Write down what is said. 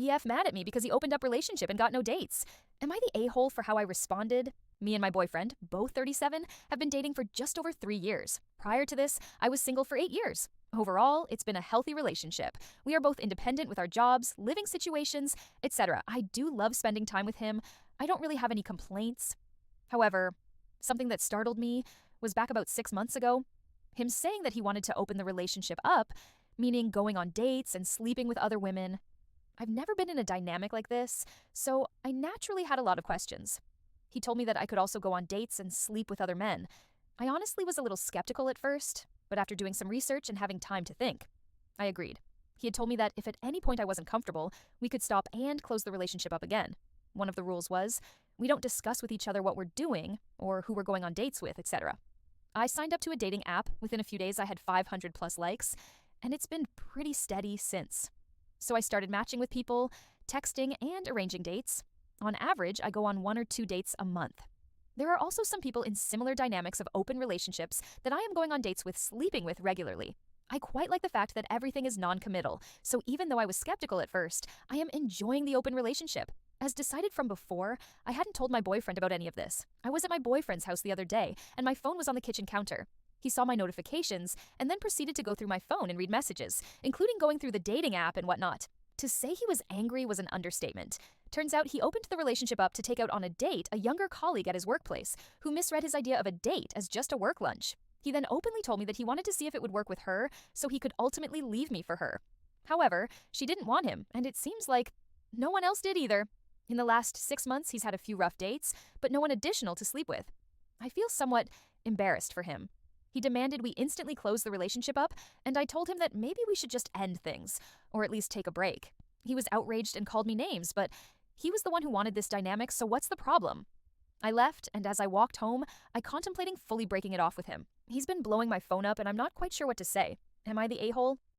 BF mad at me because he opened up relationship and got no dates. Am I the a-hole for how I responded? Me and my boyfriend, both 37, have been dating for just over 3 years. Prior to this, I was single for 8 years. Overall, it's been a healthy relationship. We are both independent with our jobs, living situations, etc. I do love spending time with him. I don't really have any complaints. However, something that startled me was back about 6 months ago, him saying that he wanted to open the relationship up, meaning going on dates and sleeping with other women. I've never been in a dynamic like this, so I naturally had a lot of questions. He told me that I could also go on dates and sleep with other men. I honestly was a little skeptical at first, but after doing some research and having time to think, I agreed. He had told me that if at any point I wasn't comfortable, we could stop and close the relationship up again. One of the rules was, we don't discuss with each other what we're doing or who we're going on dates with, etc. I signed up to a dating app. Within a few days, I had 500 plus likes, and it's been pretty steady since. So I started matching with people, texting, and arranging dates. On average, I go on 1 or 2 dates a month. There are also some people in similar dynamics of open relationships that I am going on dates with, sleeping with regularly. I quite like the fact that everything is non-committal, so even though I was skeptical at first, I am enjoying the open relationship. As decided from before, I hadn't told my boyfriend about any of this. I was at my boyfriend's house the other day, and my phone was on the kitchen counter. He saw my notifications and then proceeded to go through my phone and read messages, including going through the dating app and whatnot. To say he was angry was an understatement. Turns out he opened the relationship up to take out on a date a younger colleague at his workplace who misread his idea of a date as just a work lunch. He then openly told me that he wanted to see if it would work with her so he could ultimately leave me for her. However, she didn't want him, and it seems like no one else did either. In the last 6 months, he's had a few rough dates, but no one additional to sleep with. I feel somewhat embarrassed for him. He demanded we instantly close the relationship up, and I told him that maybe we should just end things, or at least take a break. He was outraged and called me names, but he was the one who wanted this dynamic, so what's the problem? I left, and as I walked home, I contemplating fully breaking it off with him. He's been blowing my phone up, and I'm not quite sure what to say. Am I the a-hole?